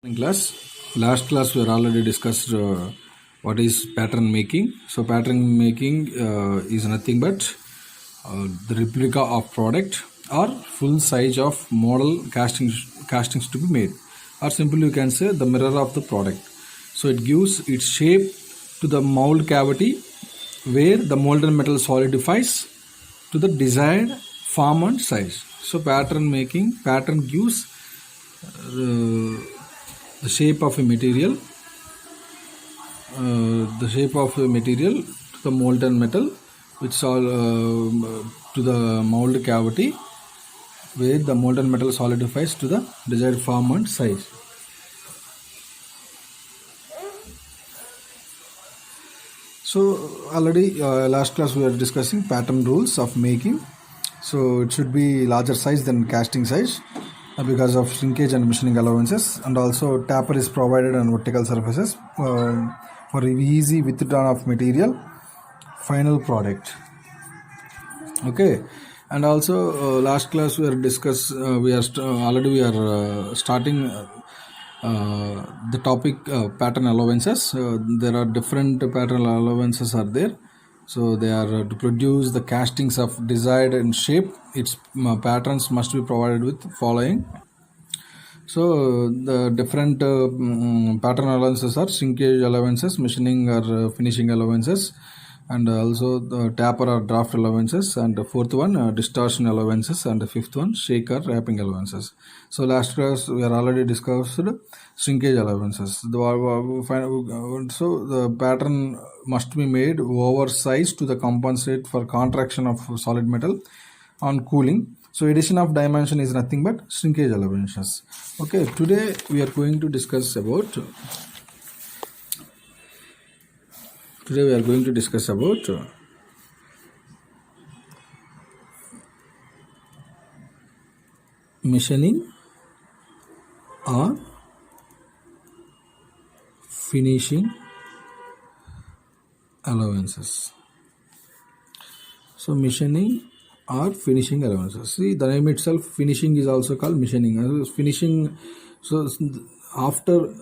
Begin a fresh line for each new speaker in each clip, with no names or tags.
In last class we are already discussed what is pattern making. So pattern making is nothing but the replica of product or full size of model castings to be made, or simply you can say the mirror of the product. So it gives its shape to the mold cavity where the molten metal solidifies to the desired form and size. So pattern gives the shape of a material to the molten metal which all to the mold cavity where the molten metal solidifies to the desired form and size. So already last class we were discussing pattern rules of making. So it should be larger size than casting size because of shrinkage and machining allowances, and also taper is provided on vertical surfaces for easy withdrawal of material final product. Okay, and also last class we are starting the topic pattern allowances. There are different pattern allowances are there. So they are to produce the castings of desired and shape. Its patterns must be provided with following. So the different pattern allowances are shrinkage allowances, machining or finishing allowances, and also the taper or draft allowances, and the fourth one distortion allowances, and the fifth one shake or wrapping allowances. So last class we are already discussed shrinkage allowances. So the pattern must be made oversized to the compensate for contraction of solid metal on cooling. So addition of dimension is nothing but shrinkage allowances. Okay, today we are going to discuss about machining or finishing allowances. So machining or finishing allowances. See, the name itself, finishing, is also called machining. Finishing. So after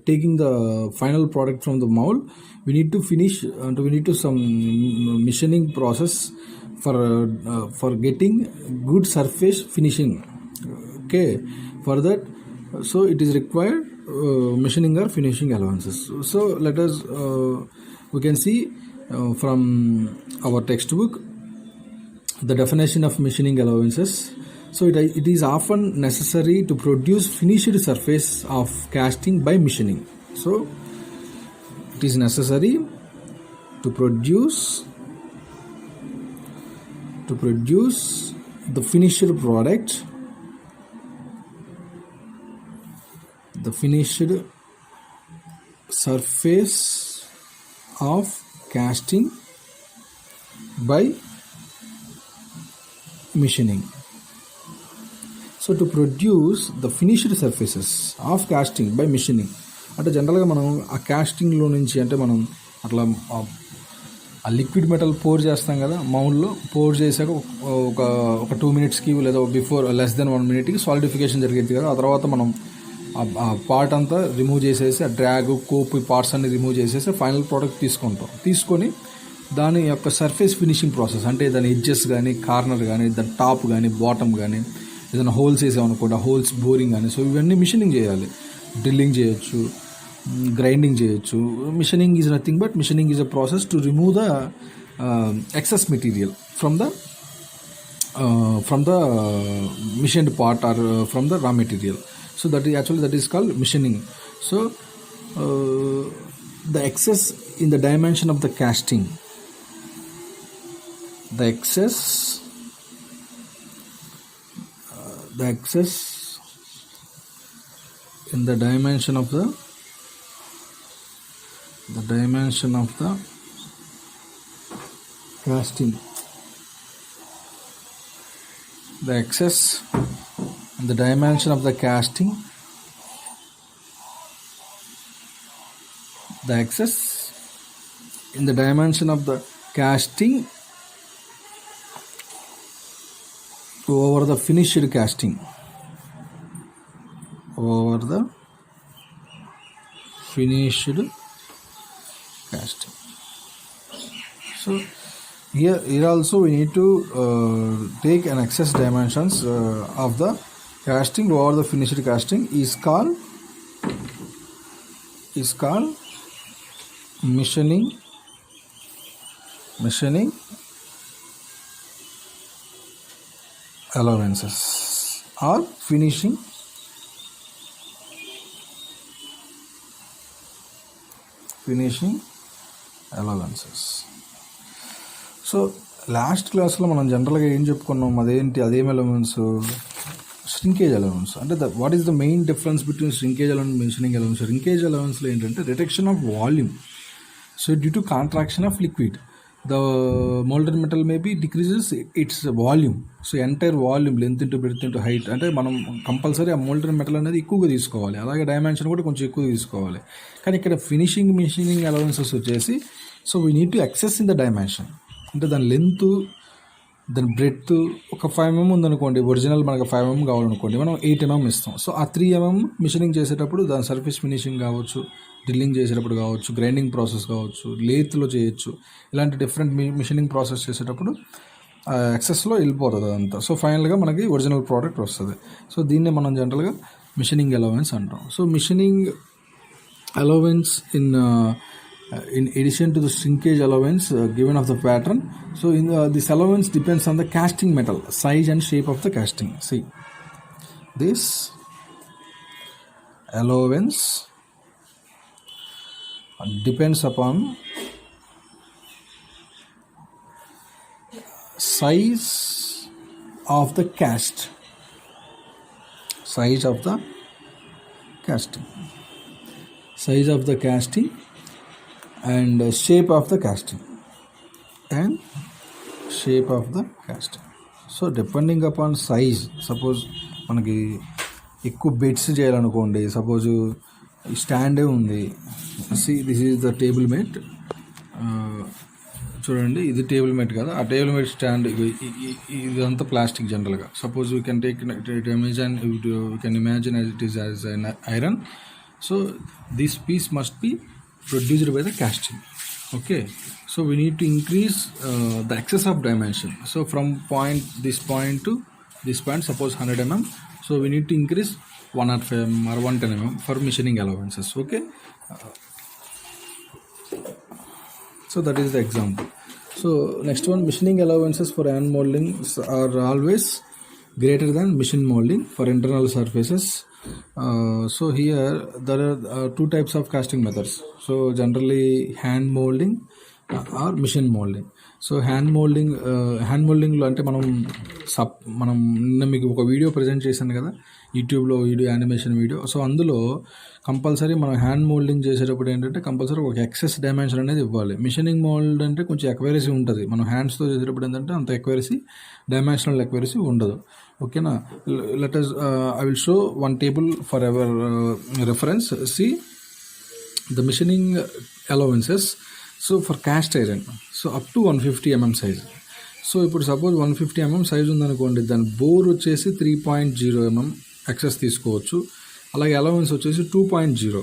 taking the final product from the mold, we need to finish. We need to some machining process for getting good surface finishing. Okay, for that, so it is required machining or finishing allowances. So let us we can see from our textbook the definition of machining allowances. So it is often necessary to produce finished surface of casting by machining. So it is necessary to produce the finished product, the finished surface of casting by machining. So to produce the finished surfaces of casting by machining, అంటే జనరల్గా మనం ఆ కాస్టింగ్లో నుంచి అంటే మనం అట్లా ఆ liquid metal pour చేస్తాం కదా, మౌల్డ్లో పోర్ చేశాక ఒక 2 minutesకి లేదా before less than 1 minute solidification జరిగింది కదా. ఆ తర్వాత మనం ఆ పార్ట్ అంతా రిమూవ్ చేసేసి ఆ డ్రాగ్ కోప్ పార్ట్స్ అన్ని రిమూవ్ చేసేసి ఫైనల్ ప్రోడక్ట్ తీసుకొని దాని యొక్క సర్ఫేస్ ఫినిషింగ్ ప్రాసెస్, అంటే దాని ఎడ్జెస్ కానీ కార్నర్ కానీ దాని టాప్ కానీ బాటమ్ కానీ ఏదైనా హోల్స్ వేసామనుకోండి ఆ హోల్స్ బోరింగ్ కానీ, సో ఇవన్నీ మిషనింగ్ చేయాలి. డ్రిల్లింగ్ చేయొచ్చు, గ్రైండింగ్ చేయొచ్చు. Machining is nothing but machining is a process to remove the excess material from the machined part or from the raw material. So that is called machining. So the excess in the dimension of the casting, the excess in the dimension of the casting, the excess in the dimension of the casting, the excess in the dimension of the casting over the finished casting over the finished casting. So here also we need to take an excess dimensions of the casting over the finished casting is called machining allowances or finishing allowances. So last క్లాస్లో మనం జనరల్గా ఏం చెప్పుకున్నాం, అదేం allowance, shrinkage allowance. అంటే what is the main difference between shrinkage allowance, mentioning allowance. Shrinkage అలవెన్స్లో ఏంటంటే reduction of volume. So due to contraction of liquid the molten metal maybe decreases its volume. So entire volume length into breadth into height, అంటే మనం compulsory ఆ molten metal అనేది ఎక్కువగా తీసుకోవాలి, అలాగే dimension కూడా కొంచెం ఎక్కువ తీసుకోవాలి. కానీ ఇక్కడ మిషనింగ్ అలవెన్సెస్ వచ్చేసి so we need to excess in the dimension. అంటే దాని లెంత్, దాని బ్రెడ్త్ ఒక 5 mm ఉందనుకోండి, ఒరిజినల్ మనకు 5 mm కావాలనుకోండి, మనం 8 mm ఇస్తాం. సో ఆ 3 mm మిషనింగ్ చేసేటప్పుడు దాని సర్ఫేస్ ఫినిషింగ్ కావచ్చు, డ్రిల్లింగ్ చేసేటప్పుడు కావచ్చు, గ్రైండింగ్ ప్రాసెస్ కావచ్చు, లేత్లో చేయొచ్చు, ఇలాంటి డిఫరెంట్ మిషనింగ్ ప్రాసెస్ చేసేటప్పుడు ఎక్సెస్లో వెళ్ళిపోతుంది అదంతా. సో ఫైనల్గా మనకి ఒరిజినల్ ప్రోడక్ట్ వస్తుంది. సో దీన్నే మనం జనరల్గా మిషనింగ్ అలవెన్స్ అంటాం. So machining allowance in addition to the shrinkage allowance given of the pattern, so this allowance depends on the casting metal size and shape of the casting. See, this allowance depends upon size of the casting and shape of the casting so depending upon size, suppose మనకి ఎక్కువ beds చేయాలనుకోండి, suppose ఈ స్టాండే ఉంది, this is the table mat, చూడండి ఇది table mat కదా, ఆ table mat stand ఇదంతా ప్లాస్టిక్ జనరల్గా. Suppose you can take imagine as it is as an iron. So this piece must be produced by the casting. Okay, so we need to increase the excess of dimension. So from this point to this point, suppose 100 mm, so we need to increase 105 mm or 110 mm for machining allowances. Okay, so that is the example. So next one, machining allowances for hand molding are always greater than machine molding for internal surfaces. So here there are two types of casting methods. So generally hand molding or machine molding. So hand మోల్డింగ్లో అంటే మనం నిన్న మీకు ఒక video present చేశాను కదా యూట్యూబ్లో, video animation video. So అందులో కంపల్సరీ మనం హ్యాండ్ మోల్డింగ్ చేసేటప్పుడు ఏంటంటే కంపల్సరీ ఒక ఎక్సెస్ డైమెన్షన్ అనేది ఇవ్వాలి. మిషనింగ్ మోల్డ్ అంటే కొంచెం ఎక్వైరసీ ఉంటుంది, మనం హ్యాండ్స్తో చేసేటప్పుడు ఏంటంటే అంత డైమెన్షనల్ ఎక్వైరసీ ఉండదు. ఓకేనా, let us I will show one table for our reference. See the machining allowances. So for cast iron, so up to 150 mm size. So ఇప్పుడు సపోజ్ 150 mm సైజ్ ఉందనుకోండి, దాని బోర్ వచ్చేసి 3.0 mm ఎక్సెస్ తీసుకోవచ్చు. అలాగే allowance వచ్చేసి 2.0,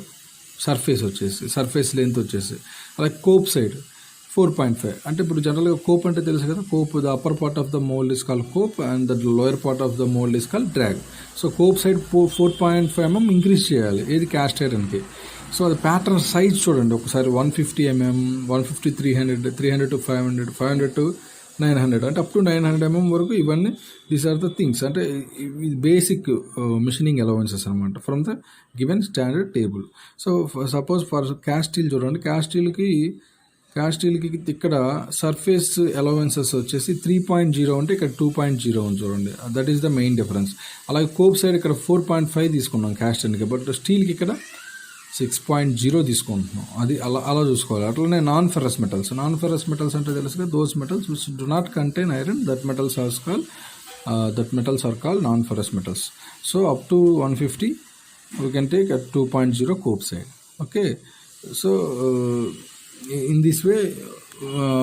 surface length వచ్చేసి. అలాగే cope side 4.5. అంటే ఇప్పుడు జనరల్గా కోప్ అంటే తెలుసు కదా, cope the upper part of the mould is called cope and the lower part of the mould is called drag. So cope side 4.5 mm increase చేయాలి, ఏది క్యాస్ట్ ఐరన్కి. సో అది ప్యాటర్న్ సైజ్ చూడండి ఒకసారి, 150 mm, 150, 300 to 500, 500 to 900, అంటే up to 900 mm వరకు. ఇవన్నీ these are the things, అంటే ఇది బేసిక్ మిషనింగ్ అలవెన్సెస్ అనమాట from the given standard table. So suppose for caste steel చూడండి, క్యాస్ట్ స్టీల్కి ఇక్కడ సర్ఫేస్ అలవెన్సెస్ వచ్చేసి 3.0 ఉంటే ఇక్కడ 2.0 ఉంది చూడండి, that is the main difference. అలాగే కోప్ సైడ్ ఇక్కడ 4.5 తీసుకున్నాం క్యాస్ట్ ఐరన్కి, బట్ స్టీల్కి ఇక్కడ 6.0 తీసుకుంటున్నాం. అది అలా చూసుకోవాలి. అట్లనే నాన్ ఫెరస్ మెటల్స్ అంటే తెలుసు కదా, those metals which do not contain iron, that metals are called non ferrous metals. So up to 150 we can take at 2.0 cope side. Okay, so in this way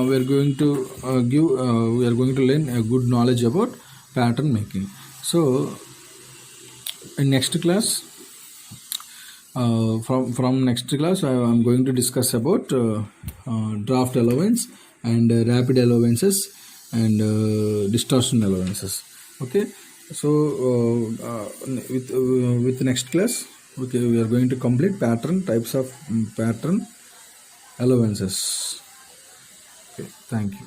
we are going to learn a good knowledge about pattern making. So in next class From next class, I'm going to discuss about draft allowance and rapid allowances and distortion allowances. Okay, so with next class, okay, we are going to complete pattern types of pattern allowances. Okay, thank you.